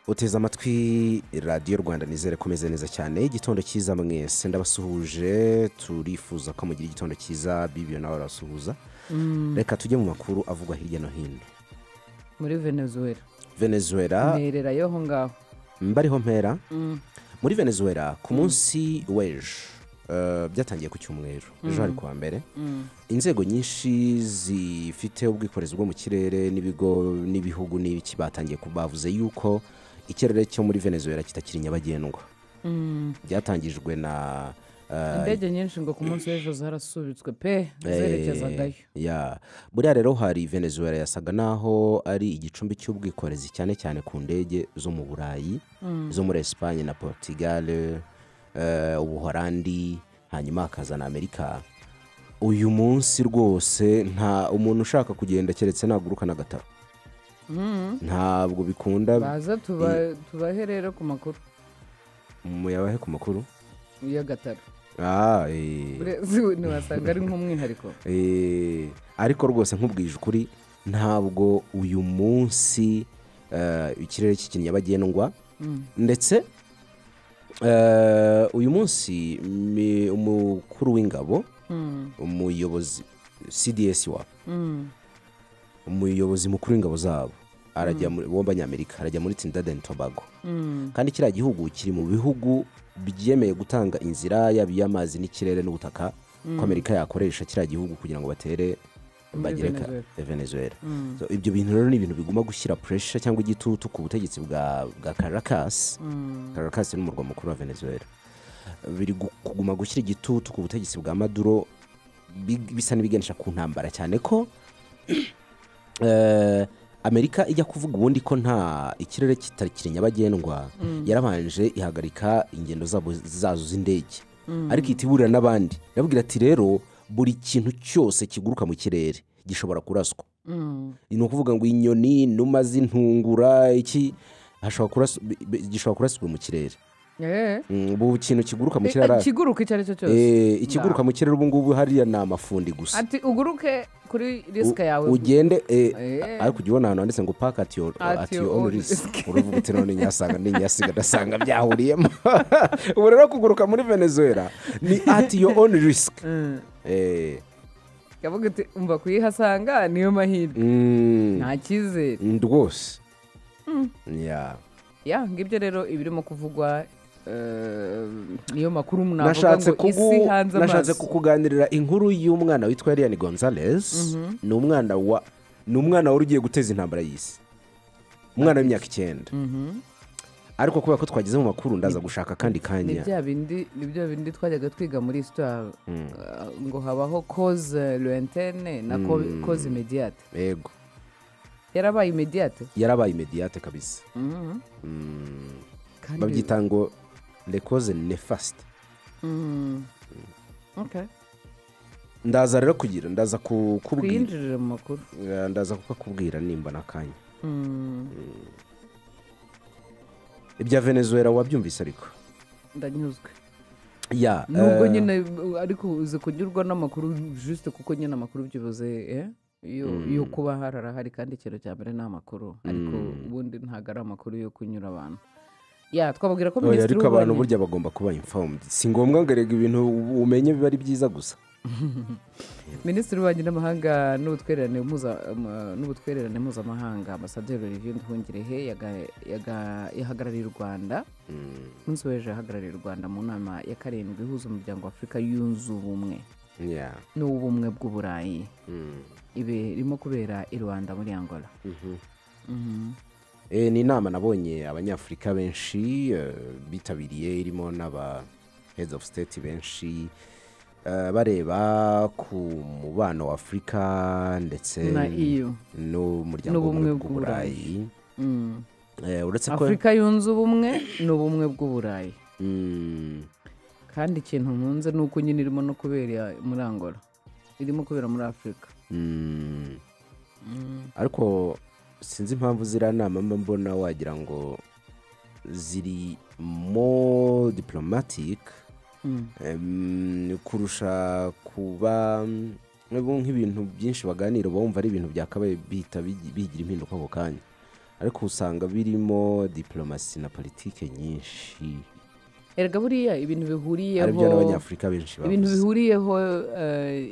uteze amatwi radiyo Rwanda nizere ko meze neza cyane. Igitondo cyiza mwese, ndabasuhuje, turifuza ko mugira igitondo cyiza. Bibiyo nawe arasuhuza. Reka tujye mu makuru avugwa hirya no hino. Muri Venezuela mperera yo ho ngaho mbariho mpera. Muri Venezuela ku munsi w'ejo byatangiye ku cyumweru, ejo hari kuwa mbere. Inzego nyinshi zifite ubwikorezi bwo mu kirere n'ibigo n'ibihugu n'ibiki batangiye kubavuze yuko ikirere cyo muri Venezuela kitakiri nyabagendwa. Byatangijwe na indege nyinshi ngo ku munsi w'ejo zarasubitswe pe zerekezagayo. Buriya rero hari Venezuela yasaga naho ari igicumbi cy'ubwikorezi cyane cyane ku ndege zo mu Burayi, zo muri Espagne na Portugal, Ubuholandi, hanyuma hakaza na Amerika. Uyu munsi rwose nta umuntu ushaka kugenda keretse naguruka n'agataro. Ntabwo bikunda. Baza tubahe rero ku makuru. Muyabahe ku makuru y'agataro. Ntiwasanga ari nk'umwihariko. Ariko rwose nk'ubwije ukuri ntabwo uyu munsi ikirere kikiri nyabagendwa. Ndetse uyu munsi umukuru w'ingabo, umuyobozi CDS wa umuyobozi mukuru w'ingabo zabo arajya w'Abanyamerika, arajya muri Trinidad and Tobago. Kandi kiriya gihugu kiri mu bihugu byemeye gutanga inzira y'amazi n'ikirere n'ubutaka ko Amerika yakoresha kiriya gihugu kugira ngo batere bagereka Venezuela. So ibyo bintu rero ni ibintu biguma gushyira pressure cyangwa igitutu ku butegetsi bwa Caracas. Caracas ni umurwa mukuru wa Venezuela. Biri kuguma gushyira igitutu ku butegetsi bwa Maduro, bisa n'ibiganisha ku ntambara cyane ko Amerika ijya kuvuga ubundi ko nta ikirere kitakiri nyabagendwa, yarabanje ihagarika ingendo zazo z'indege. Ariko itiburira n'abandi yabwira ati rero buri kintu cyose kiguruka mu kirere gishobora kuraswa. Ni ukuvuga ngo inyoni, numa z'intungura, iki gishobora kuraswa mu kirere. Ubu kintu kiguruka mu kirere, ikiguruka icyo ari cyo cyose, ikiguruka mu kirere ubu ngubu hariya ni amafundi gusa. Ati uguruke kuri risk yawe, ugende ariko ujya ubona ahantu handitse ngo park at your own risk. Uruvuga uti none nyasiga ndasanga byahuriyemo. Ubu rero kuguruka muri Venezuela ni at your own risk. yavuga ati umva kuyihasanga niyo mahirwe, nta cyizere rwose. ngibyo rero ibirimo kuvugwa. Niyo makuru navuga ngo isi hanze amaso. Nashatse kukuganirira inkuru y'umwana witwa Elian Gonzalez. Ni umwana wari ugiye guteza intambara y'isi, umwana w'imyaka 9. Ariko kubera ko twagize mu makuru ndaza gushaka kandi kanya. Ni bya bindi twajyaga twiga muri histoire ngo habaho cause lointaine na cause immédiate. Yego, yarabaye immédiate kabisa. Babyita ngo les causes néfastes. Ndaza rero ndaza kukubwira kwinjirira mu makuru, ndaza kukubwira nimba nakanya. Ibya Venezuela wabyumvise ariko ndanyuzwe. Nubwo nyine ariko uzi kunyurwa n'amakuru juste kuko nyine amakuru byubuze yo kuba harahari kandi ikintu cya mbere ni amakuru, ariko ubundi ntabwo ari amakuru yo kunyura abantu. Twababwira ko minisitiri ariko abantu burya bagomba kuba informed. Si ngombwa ngo erega ibintu umenye biba ari byiza gusa. Minisitiri w'ububanyi n'amahanga n'ubutwererane mpuzamahanga Ambasaderi Olivier Nduhungirehe yahagarariye u Rwanda. Umunsi w'ejo yahagarariye u Rwanda mu nama ya 7 ihuza umuryango wa Afurika yunze ubumwe n'ubumwe bw'Uburayi. Irimo kubera i Rwanda muri Angola. Ni inama nabonye abanyafurika benshi bitabiriye, irimo n'aba heads of state benshi bareba ku mubano wa Afurika ndetse n'umuryango w'Uburayi. Uretse ko Afurika yunze ubumwe n'ubumwe bw'Uburayi. Kandi ikintu nkunze ni uko nyine irimo no kubera muri Angola, irimo kubera muri Afurika. Ariko sinzi impamvu ziriya nama mbona wagira ngo ziri more diplomatic kurusha kuba nk'ibintu byinshi baganira bumva ari ibintu byakabaye bihita bigira impinduka ako kanya. ariko usanga birimo diplomasi na politike nyinshi erega buriya ibintu bihuriyeho aribyo n'abanyafurika benshi bavuze ibintu bihuriyeho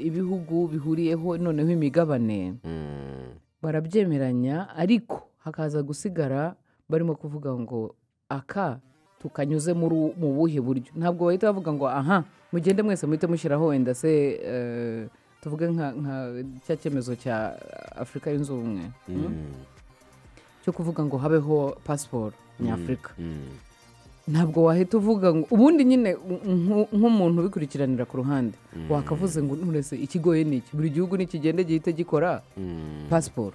ibihugu bihuriyeho noneho imigabane barabyemeranya ariko hakaza gusigara barimo kuvuga ngo aka tukanyuze mu buhe buryo ntabwo bahita bavuga ngo aha mugende mwese muhite mushyiraho wenda se tuvuge nka cya cyemezo cya Afurika yunze ubumwe cyo kuvuga ngo habeho pasiporo nyafurika ntabwo wahita uvuga ngo ubundi nyine nk'umuntu ubikurikiranira ku ruhande wakavuze ngo nturese ikigoye ni iki buri gihugu nikigende gihite gikora pasiporo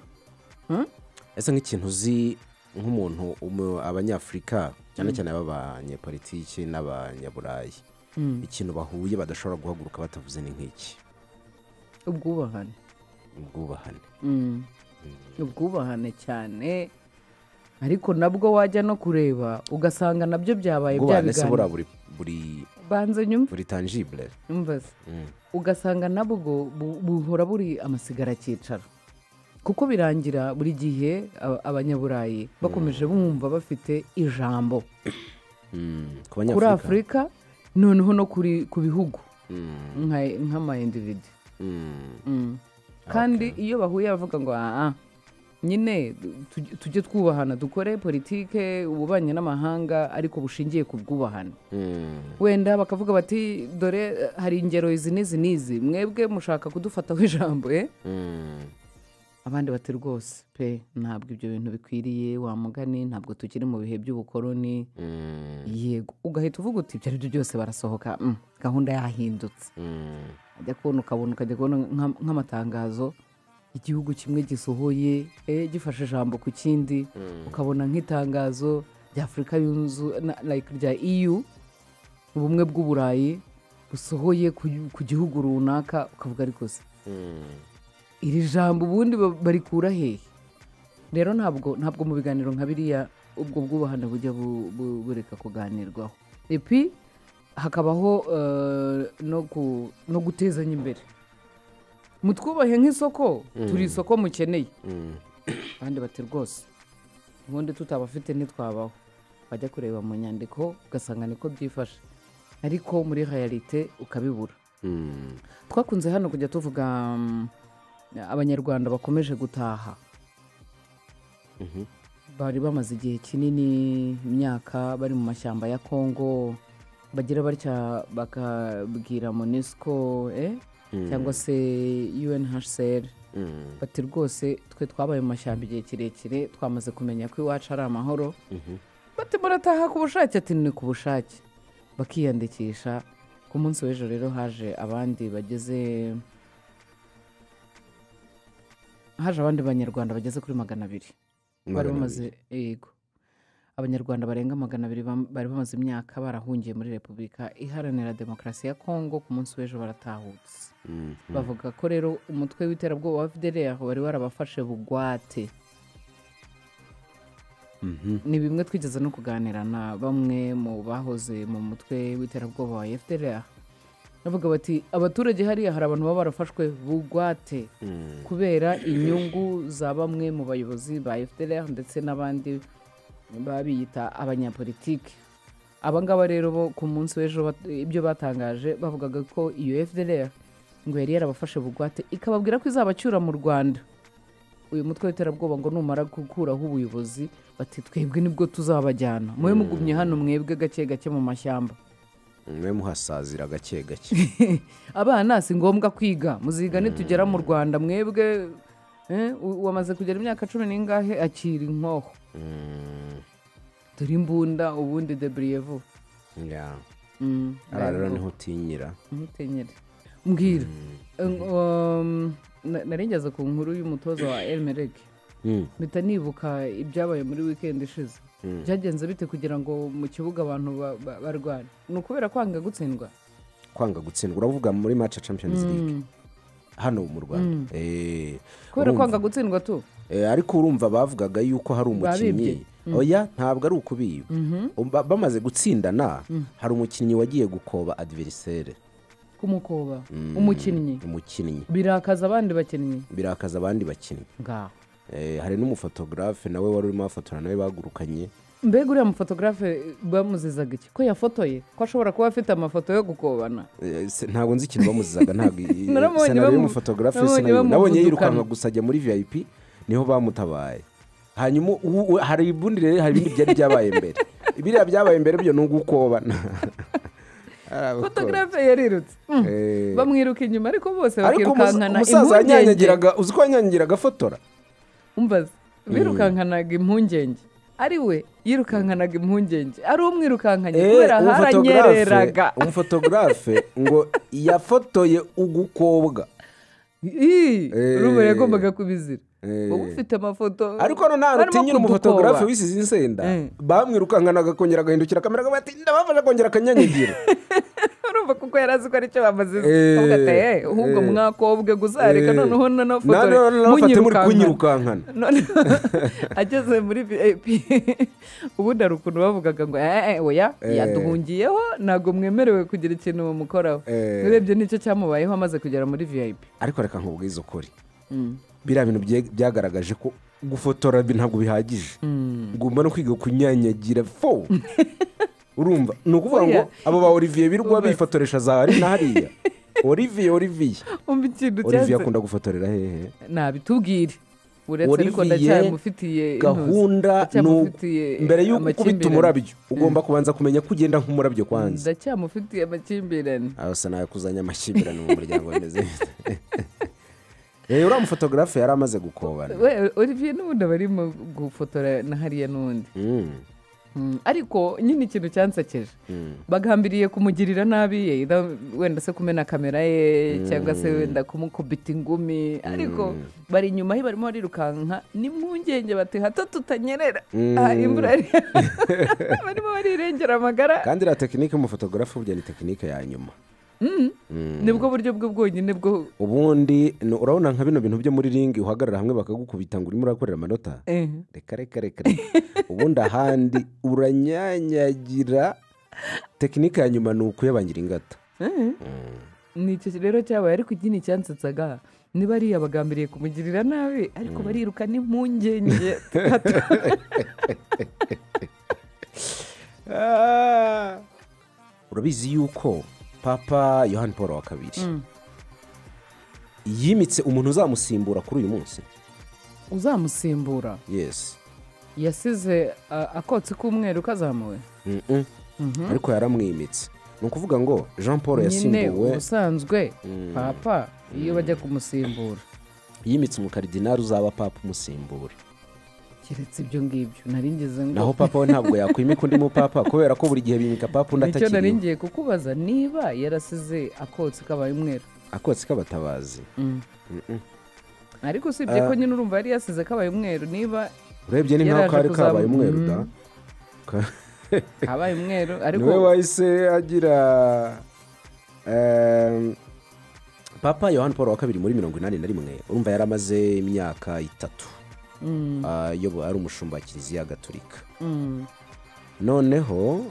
ese nk'ikintu uzi nk'umuntu abanyafurika cyane cyane b'abanyepolitiki n'abanyaburayi ikintu bahuye badashobora guhaguruka batavuze ni nk'iki ubwubahane cyane ariko nabwo wajya no kureba ugasanga nabyo byabaye byabiganira buri tangible ugasanga nabwo buhora buri amasigara cyicaro kuko birangira buri gihe abanyaburayi bakomeje bumva bafite ijambo kuri Afurika noneho no ku bihugu nk'amayindividi kandi iyo bahuye bavuga ngo nyine tujye twubahana dukore politike ububanyi n'amahanga ariko bushingiye ku bwubahane wenda bakavuga bati dore hari ingero izi n'izi mwebwe mushaka kudufataho ijambo abandi bati rwose pe ntabwo ibyo bintu bikwiriye wa mugani ntabwo tukiri mu bihe by'ubukoroni yego ugahita uvuga uti ibyo ari byo byose barasohoka gahunda yahindutse ajya kubona ukajya kubona nk'amatangazo igihugu kimwe gisohoye gifashe ijambo ku kindi ukabona nk'itangazo rya Afurika rya EU ubumwe bw'uburayi busohoye ku gihugu runaka ukavuga ariko se iri jambo ubundi barikura hehe rero ntabwo mu biganiro nka biriya ubwo bwubahane bujya bureka kuganirwaho epi hakabaho no gutezanya imbere mutwubahe nk'isoko turi isoko mukeneye abandi bati rwose ubundi tutabafite ntitwabaho bajya kureba mu nyandiko ugasanga niko byifashe ariko muri realite ukabibura twakunze hano kujya tuvuga abanyarwanda bakomeje gutaha bari bamaze igihe kinini imyaka bari mu mashyamba ya Kongo bagira batya bakabwira MONUSCO cyangwa se UNHCR bati rwose twe twabaye mu mashyamba igihe kirekire twamaze kumenya ko iwacu ari amahoro bati murataha ku bushake ati ni ku bushake bakiyandikisha ku munsi w'ejo rero haje abandi banyarwanda bageze kuri 200 bari bamaze yego abanyarwanda barenga 200 bari bamaze imyaka barahungiye muri Repubulika Iharanira Demokarasi ya Kongo ku munsi w'ejo baratahutse bavuga ko rero umutwe w'iterabwoba wa FDLR wari warabafashe bugwate ni bimwe twigeze no kuganira na bamwe mu bahoze mu mutwe w'iterabwoba wa FDLR bavuga bati abaturage hariya hari abantu baba barafashwe bugwate kubera inyungu za bamwe mu bayobozi ba FDLR ndetse n'abandi babiyita abanyapolitiki abangaba rero bo ku munsi w'ejo ibyo batangaje bavugaga ko iyo FDLR ngo yari yarabafashe bugwate ikababwira ko izabacyura mu Rwanda uyu mutwe w'iterabwoba ngo numara gukuraho ubuyobozi bati twebwe nibwo tuzabajyana mwe mugumye hano mwebwe gake gake mu mashyamba mwe muhasazira gake gake abana si ngombwa kwiga muziga nitugera mu Rwanda mwebwe wamaze kugera imyaka 10 n'ingahe akira inkoho turi imbunda ubundi debriyevu rero niho utinyira mbwira narengeze ku nkuru y'umutoza wa Elmerek mpita nibuka ibyabaye muri weekend ishize byagenze bite kugira ngo mu kibuga abantu barwane ni ukubera kwanga gutsindwa uravuga muri match Champions League hano mu Rwanda kubera kwanga gutsindwa tu ariko urumva bavugaga yuko hari umukinnyi oya ntabwo ari ukubiba bamaze gutsindana hari umukinnyi wagiye gukoba adversaire kumukoba umukinnyi birakaza abandi bakinnyi ngaho hari n'umufotogarafe nawe wari urimo afotora nawe bagurukanye. mbega uriya mufotogarafe bamuzizaga iki ko yafotoye ko ashobora kuba afite amafoto yo gukobana? Ntabwo nzi ikintu bamuzizaga, ntabwo Narabonye senari y'umufotogarafe bamuvudukana. nabonye yirukanka gusa ajya muri VIP niho bamutabaye. Hanyuma hari ibundi rero hari ibindi byari byabaye mbere, biriya byabaye mbere byo ni ugukobana. fotogarafe yarirutse bamwiruka inyuma ariko bose ariko bakirukankana umusaza impungenge. yanyanyagiraga, uzi ko yanyanyagiraga afotora. umbaze birukankanaga impungenge, ari we yirukankanaga impungenge, ari umwirukankanye kubera haranyereraga. umufotogarafe ngo yafotoye ugukobwa. urumva yagombaga kubizira. wowe ufite amafoto ariko none utinyira umufotogarafe wisize insenda bamwirukankanaga akongera agahindukira kamera bati ndabafasha kongera akanyanyagira. urumva kuko yari azi ko aricyo bamazize. avuga ati ahubwo mwakobwe gusa reka noneho nanafoto muri kunyirukankana. ageze muri VIP ubundi hari ukuntu bavugaga ngo oya yaduhungiyeho ntabwo mwemerewe kugira ikintu mumukoraho. urebye nicyo cyamubayeho amaze kugera muri VIP. ariko reka nkubwize ukuri, biriya bintu byagaragaje ko gufotora ntabwo bihagije, ugomba no kwiga kunyanyagira fo. urumva ni ukuvuga ngo abo ba Olivier birwa bifotoresha za hari na hariya. Olivier akunda gufotorera hehe? nabitubwire uretse ariko ndacyamufitiye gahunda. mbere y'uko ukubita umurabyo ugomba kubanza kumenya ko ugenda nk'umurabyo kwanza. ndacyamufitiye amakimbirane. aho se nawe kuzanya amakimbirane mu muryango bimeze uriya mufotogarafe yari amaze gukobana. Olivier n'ubundi aba arimo gufotora na hariya n'undi. ariko nyine ikintu cyansekeje bagambiriye kumugirira nabi wenda se kumena kamera ye cyangwa se wenda kumukubita ingumi, ariko bari inyuma he barimo barirukanka n'impungenge bati hato tutanyerera imvura barimo barirengera amagara. kandi la tekinike y'umufotogarafe burya ni tekinike ya nyuma. nibwo buryo bwo bwonyine bwo ubundi urabona nka bino bintu byo muri ringi uhagarara hamwe bakagukubita ngo urimo urakorera amanota. reka ubundi ahandi uranyanyagira. tekinike ya nyuma ni ukuyabangira ingata. nicyo rero cyabaye, ariko ikindi cyansetsaga niba ariya bagambiriye kumugirira nabi ariko bariruka n'impungenge. urabizi yuko Papa Yohani Paul wa kabiri yimitse umuntu uzamusimbura kuri uyu munsi. uzamusimbura? yes. yasize akotsi k'umweru kazamuwe. ariko yaramwimitse. ni ukuvuga ngo Jean Paul yasimbuwe. nyine ubusanzwe papa iyo bajya kumusimbura yimitse umukaridinari uzaba papa umusimbura. keretse ibyo ngibyo naringeze ngo naho papa we ntabwo yakwimika undi mupapa kubera ko buri gihe bimika papa undi atakiriho. nicyo naringiye kukubaza niba yarasize akotsi kabaye umweru. akotsi k'abatabazi. ariko usibye ko nyine urumva yari yasize kabaye umweru, niba urebye ni nk'aho kari kabaye umweru da kabaye umweru. ariko niwe wahise agira Papa Yohani Paul wa kabiri muri 1981. urumva yari amaze imyaka 3 ari umushumba wa Kiliziya Gatolika. noneho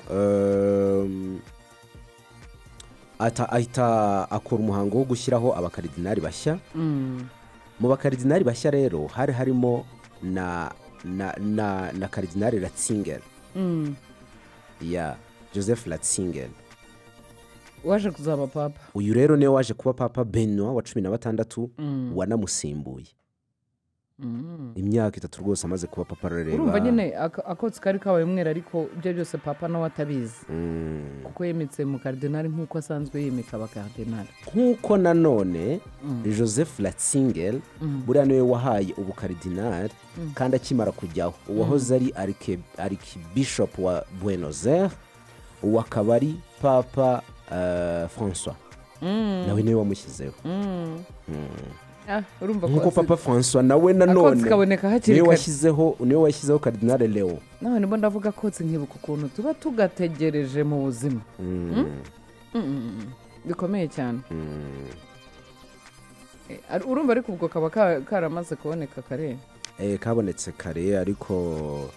ahita akora umuhango wo gushyiraho abakaridinari bashya. mu bakaridinari bashya rero hari harimo na karidinari Ratzinger. Joseph Ratzinger waje kuzaba papa. uyu rero niwe waje kuba Papa Benoit wa 16 wanamusimbuye. imyaka 3 rwose amaze kuba papa. rero urumva nyine akotsi kari kabaye umweru, ariko ibyo byose papa nawe atabizi kuko yemitse mu karidinari nk'uko asanzwe yimika abakaridinari. nk'uko nanone Joseph Ratzinger buriya niwe wahaye ubukaridinari kandi akimara kujyaho uwahoze ari Archbishop wa Buenos Aires, uwo akaba ari Papa François nawe niwe wamushyizeho. nk'uko Papa François nawe nanone niwe washyizeho Cardinal Leo. nawe nibo ndavuga kotsi nkibuka ukuntu tuba tugategereje mu buzima bikomeye cyane. urumva ariko ubwo kaba karamaze kuboneka kare. kabonetse kare, ariko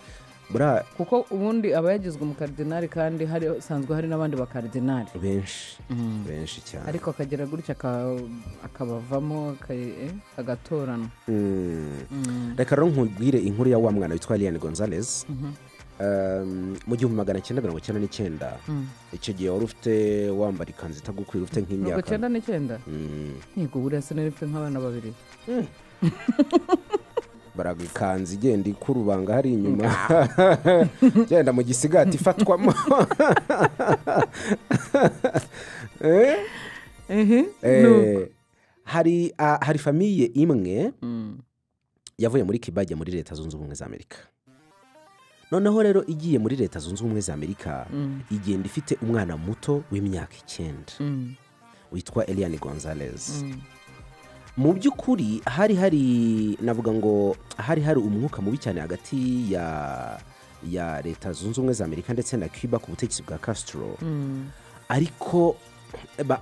kuko ubundi aba yagizwe umukardinali kandi hasanzwe hari n'abandi bakardinali benshi cyane ariko akagera gutya akabavamo agatorana. Reka rero nkubwire inkuru ya wa mwana witwa Eliane Gonzalez. Mu 1999 icyo gihe wari ufite wambara ikanzu itagukwira ufite nk'imyaka 1999 yego buriya sinarifite nk'abana babiri baraga ikanzu igenda ikurubanga hari inyuma genda mu gisigati ifatwamo hari famiye imwe yavuye muri Cuba ajya muri Leta Zunze Ubumwe za Amerika. Noneho rero igiye muri Leta Zunze Ubumwe za Amerika igenda ifite umwana muto w'imyaka 9 witwa Eliane Gonzalez. Mu by'ukuri hari navuga ngo hari umwuka mubi cyane hagati ya Leta Zunze Ubumwe za Amerika ndetse na Cuba ku butegetsi bwa Castro. Ariko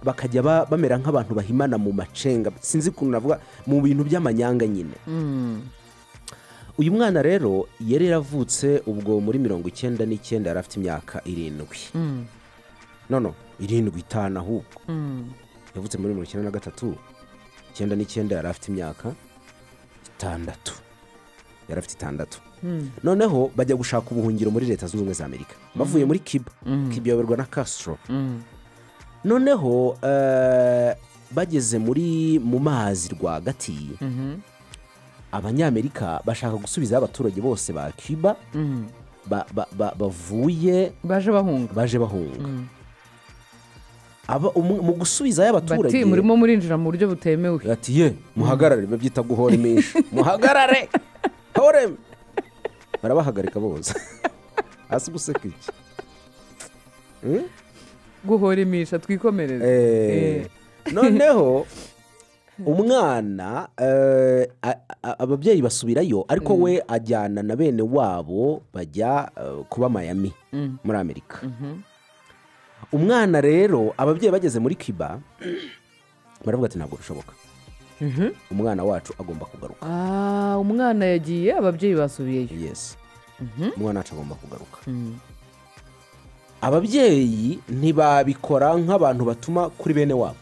bakajya bamera nk'abantu bahimana mu macenga, sinzi ukuntu navuga, mu bintu by'amanyanga nyine. Uyu mwana rero yari yaravutse ubwo muri 1999 yari afite imyaka 7. No 7 ahubwo. Yavutse muri 1993. 99 yari afite imyaka 6. Yari afite 6. Noneho bajya gushaka ubuhungiro muri Leta Zunze Ubumwe za Amerika. Bavuye muri Cuba. Cuba yaberwa na Castro. Noneho bageze mu mazi rwagati. Abanyamerika bashaka gusubiza abaturage bose ba Cuba bavuye baje bahunga. Mu gusubiza y'abaturage bati murimo murinjira mu buryo butemewe. Ati muhagarare, babyita guhora imisha. Muhagarare hore, barabahagarika bose. Hasi guseka iki guhora imisha twikomereze. Noneho umwana ababyeyi basubirayo, ariko we ajyana na bene wabo bajya kuba Miami muri Amerika. Umwana rero ababyeyi bageze muri Cuba baravuga ati ntabwo bishoboka, umwana wacu agomba kugaruka. Umwana yagiye, ababyeyi basubiyeyo. Yes. Umwana wacu agomba kugaruka. Ababyeyi ntibabikora nk'abantu batuma kuri bene wabo.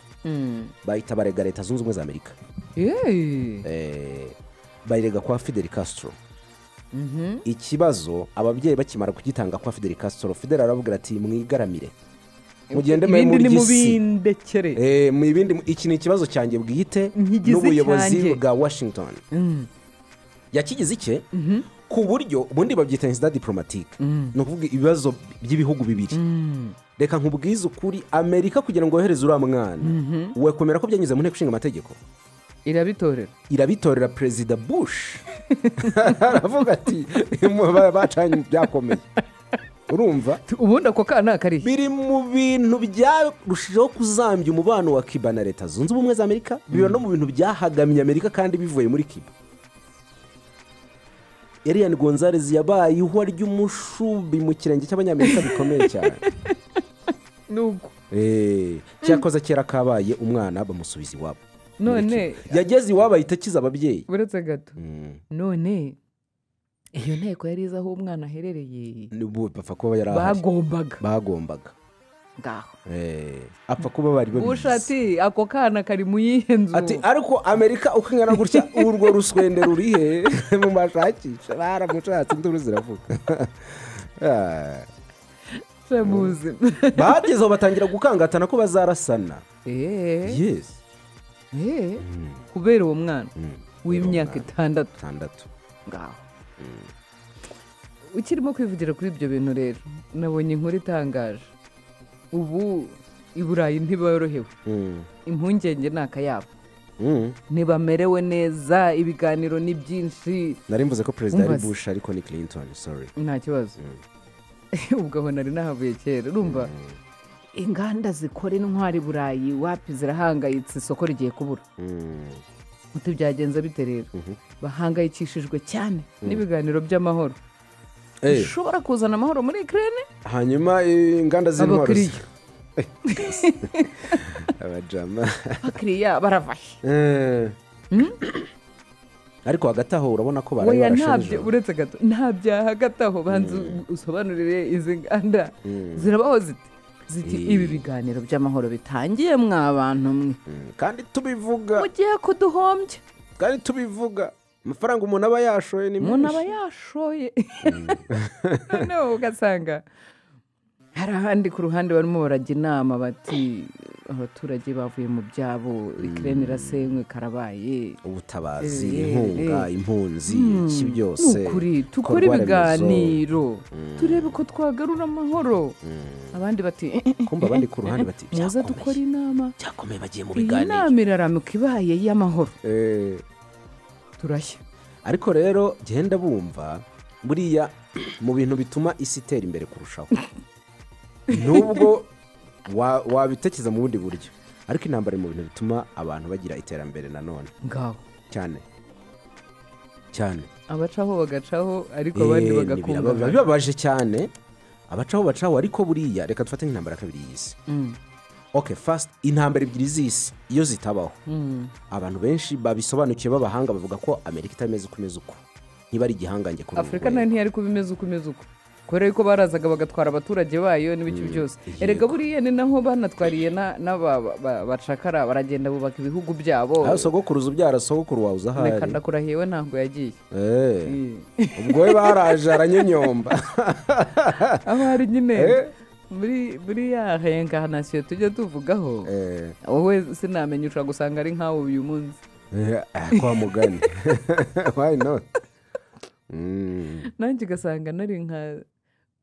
Bahita barega Leta Zunze Ubumwe za Amerika. Bayirega kwa Fidel Castro. Ikibazo ababyeyi bakimara kugitanga kwa Fidel Castro, Fidel aravuga ati mwigaramire, mugende muri mubindekere. Mu ibindi, iki ni ikibazo cyanjye bwite n'ubuyobozi bwa Washington. Yakigize icye ku buryo ubundi babyita incident diplomatique. No kuvuga ibibazo by'ibihugu bibiri. Reka nkubwize ukuri, Amerika kugira ngo yohereze uriya mwana we kwemera ko byanyuze mu nteko ishinga amategeko, irabitorera Perezida Bush. Aravuga ati bacanye byakomeye. Urumva ubundi ako kana kari biri mu bintu byarushijeho kuzambya umubano wa Cuba na Leta Zunze Ubumwe za Amerika, biba no mu bintu byahagamye Amerika kandi bivuye muri Cuba. Eliane Gonzalez yabaye ihwa ry'umushubi mu kirenge cy'abanyamerika bikomeye cyane. Nuko cyakoze kera kabaye umwana bamusubiza iwabo. None yageze iwabo ahita akiza ababyeyi. Buretse gato. None iyo nteko yari izaho umwana aherereye. Bapfa kuba yarahari. Bagombaga. Ngaho. Apfa kuba bari babizi. Bushati ako kana kari mu yihenzu. Ati ariko Amerika ukingana gutya urwo ruswende rurihe mu mashakisha baramushatse induru ziravuga. Semuzi. Bagezeho batangira gukangatana ko bazarasana. Yes. Kubera uwo mwana w'imyaka 6. Ngaho. Ukirimo kwivugira kuri ibyo bintu rero, nabonye inkuru itangaje. Ubu i Burayi ntiborohewe. Impungenge n'akayabo. Ntibamerewe neza, ibiganiro ni byinshi. Nari mvuze ko Perezida ari Bush ariko ni Clinton, sorry. Nta kibazo. Ubwo aho nari nahavuye kera. Urumva inganda zikora intwari Burayi wapi zirahangayitse, isoko rigiye kubura. Muti byagenze bite rero? Bahangayikishijwe cyane n'ibiganiro by'amahoro. Ushobora kuzana amahoro muri Ukraine, hanyuma inganda z'intwari abajama bakiriya baravahe. ariko hagati aho urabona ko oya baraye ntabyo barasheje uretse gato nta byaha hagati aho banza usobanurire izi nganda zirabaho ziti ibi biganiro by'amahoro bitangiye mwabantu mwe kandi tubivuga mugiye kuduhombya kandi tubivuga amafaranga umuntu aba yashoye ni umuntu aba yashoye noneho ugasanga hari ahandi ku ruhande barimo barajya inama bati abaturage bavuye mu byabo Ukraine irasenywe karabaye ubutabazi inkunga impunzi iki byose ukuri tukore ibiganiro turebe ko twagarura amahoro abandi bati kumba abandi ku ruhande bati muze dukora inama cyakomeye bagiye mu biganiro inama iraramuka ibaye y'amahoro turashya ariko rero genda bumva buriya mu bintu bituma isi itera imbere kurushaho nubwo wabitekereza mu bundi buryo ariko intambara mu bintu bituma abantu bagira iterambere nanone ngaho cyane cyane abacaho bagacaho ariko abandi bagakunga bibabaje cyane abacaho ariko buriya reka dufate nk'intambara kabiri y'isi okay first intambara ebyiri z'isi iyo zitabaho abantu benshi babisobanukiye b'abahanga bavuga ko Amerika itameze uko imeze uko niba ari igihangange kuri Afrika nayo ntiyari kuba imeze uko kubera yuko barazaga bagatwara abaturage bayo n'ibiki byose erega buriya ni naho banatwariye bacakara baragenda bubaka ibihugu byabo sogokuruza ubyara sogokuru wawe uzahari reka ndakurahiye we ntabwo yagiye ubwo we baraje aranyonyomba aho hari nyine muri ya reincarnation tujya tuvugaho wowe sinamenye ushobora gusanga ari nkawe uyu munsi kwa mugani why not nanjye ugasanga nari nka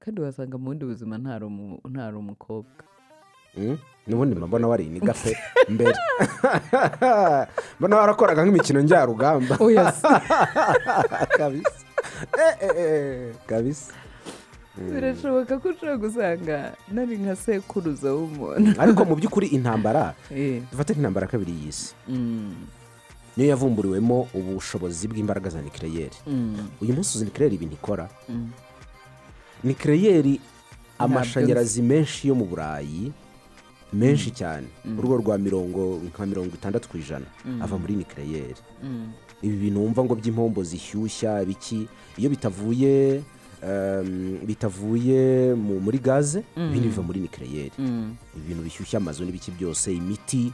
kandi wasanga mu bundi buzima ntari umukobwa n'ubundi mbona wari ni gafe mbere mbona warakoraga nk'imikino njyarugamba kabisa birashoboka ko ushobora gusanga nari nka sekuruza w'umuntu ariko mu by'ukuri intambara dufate nk'intambara kabiri y'isi niyo yavumburiwemo ubushobozi bw'imbaraga za nucleaire uyu munsi uzi nucleaire ibintu ikora nucleaire amashanyarazi menshi yo mu Burayi menshi cyane urwo rwa 60% ava muri nucleaire ibi bintu wumva ngo by'impombo zishyushya biki iyo bitavuye muri gaze ibindi biva muri nucleaire ibintu bishyushya amazu n'ibiki byose imiti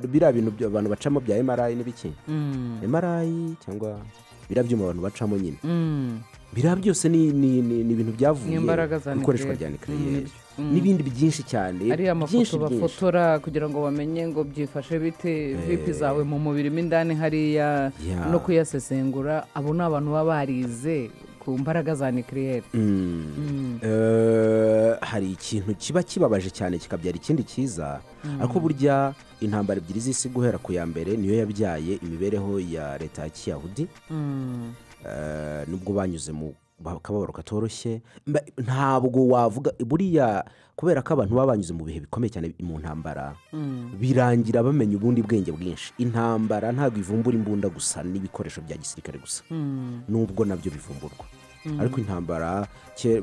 biriya bintu abantu bacamo bya MRI n'ibiki MRI cyangwa biriya byuma abantu bacamo nyine biriya byose ni ibintu byavuye gukoreshwa rya nucleaire n'ibindi byinshi cyane ariya mafoto bafotora kugira ngo bamenye ngo byifashe bite vipi zawe mu mubiri mindani hariya no kuyasesengura abo ni abantu baba barize ku mbaraga za nucleaire hari ikintu kiba kibabaje cyane kikabyara ikindi cyiza ariko burya intambara ebyiri z'isi guhera ku ya mbere niyo yabyaye imibereho ya leta ya Kiyahudi nubwo banyuze mu kababaro katoroshye ntabwo wavuga buriya kubera ko abantu baba banyuze mu bihe bikomeye cyane mu ntambara birangira bamenya ubundi bwenge bwinshi intambara ntabwo ivumbura imbunda gusa n'ibikoresho bya gisirikare gusa nubwo nabyo bivumburwa ariko intambara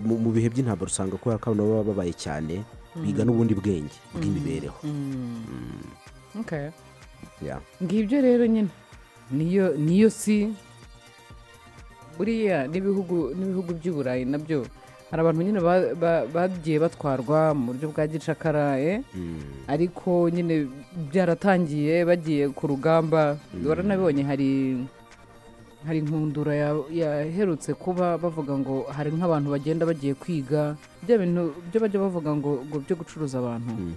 mu bihe by'intambara usanga kubera ko abantu baba babaye cyane biga n'ubundi bwenge bw'imibereho ngibyo rero nyine niyo si buriya n'ibihugu by'i Burayi nabyo hari abantu nyine bagiye batwarwa mu buryo bwa gicakara ariko nyine byaratangiye bagiye ku rugamba waranabibonye hari inkundura yaherutse kuba bavuga ngo hari nk'abantu bagenda bagiye kwiga bya bintu byo bajya bavuga ngo byo gucuruza abantu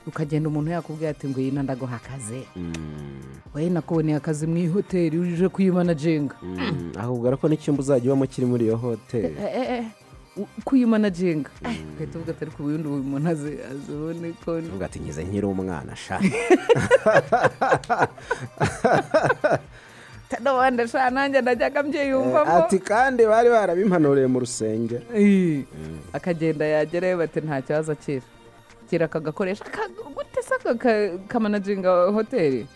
ukagenda umuntu yakubwiye ati ngo yina ndaguha akazi wowe nakuboneye akazi mu ihoteli uje kuyimanajenga ahubwo ariko n'icyumba uzajya ubamo kiri muri iyo hoteli kuyimanajenga ugahita uvuga ati ariko ubundi uyu muntu azibone ko uvuga ati ngize nkiri umwana sha tadawanda sha nanjye ndajyaga mbyiyumvamo ati kandi bari barabimpanuriye mu rusengero akagenda yagerayo bati nta kibazo kira akagakoresha gute se kamanajenga hoteli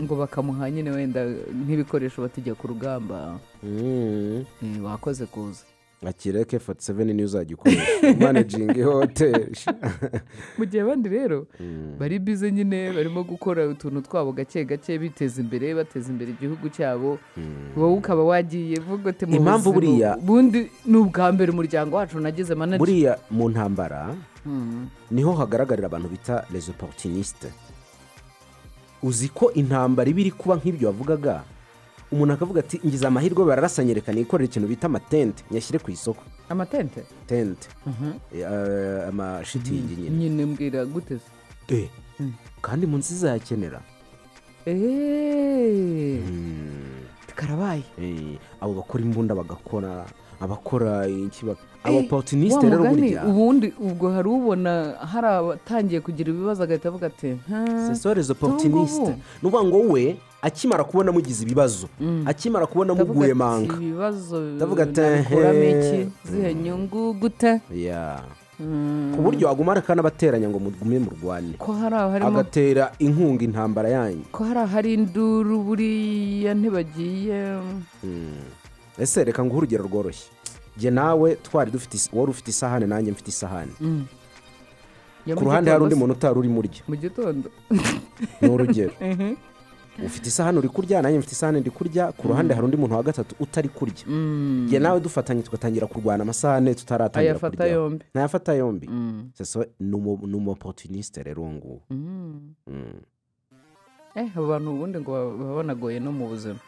ngo bakamuha nyine wenda nk'ibikoresho batijya ku rugamba wakoze kuza akireke 47 niyo uzajya ukoresha managing hotel. mu gihe abandi rero bari bize nyine barimo gukora utuntu twabo gake gake biteza imbere bateza imbere igihugu cyabo, wowe ukaba wagiye vuga ati mu impamvu buriya bundi ni ubwa mbere umuryango wacu nagize manager buriya mu ntambara niho hagaragarira abantu bita les opportunistes. uzi ko intambara iba iri kuba nk'ibyo wavugaga, umuntu akavuga ati ngize amahirwe bararasanye reka nikorera ikintu bita amatente nyashyire ku isoko. amatente tente amashitingi nyine mbwira gute se kandi mu nsi zakenera karabaye abo bakora imbunda bagakora abakora aba opportuniste rero burya ubundi ubwo hari ubona hari abatangiye kugira ibibazo agahita avuga ati c'est ça les opportunistes nuvuga ngo we akimara kubona mugize ibibazo akimara kubona muguye manga ndavuga ati kuramo iki zihe nyungu gute ku buryo agumara kana bateranya ngo mugume mu Rwanda ko hari harimo agatera inkunga intambara yanyu ko hari induru buriya ntibagiye. ese reka nguhe urugero rworoshye. Je nawe twari dufite wari ufite isahane nanjye mfite isahane ku ruhande hari undi muntu utari uri murya mu gitondo ni urugero ufite isahane uri kurya nanjye mfite isahane ndi kurya ku ruhande hari undi muntu wa gatatu utari kurya. Je nawe dufatanye tugatangira kurwana amasahane tutaratangira kurya ntayafata yombi. c'est ni opportuniste rero ngo abantu ubundi ngo babanagoye no mu buzima.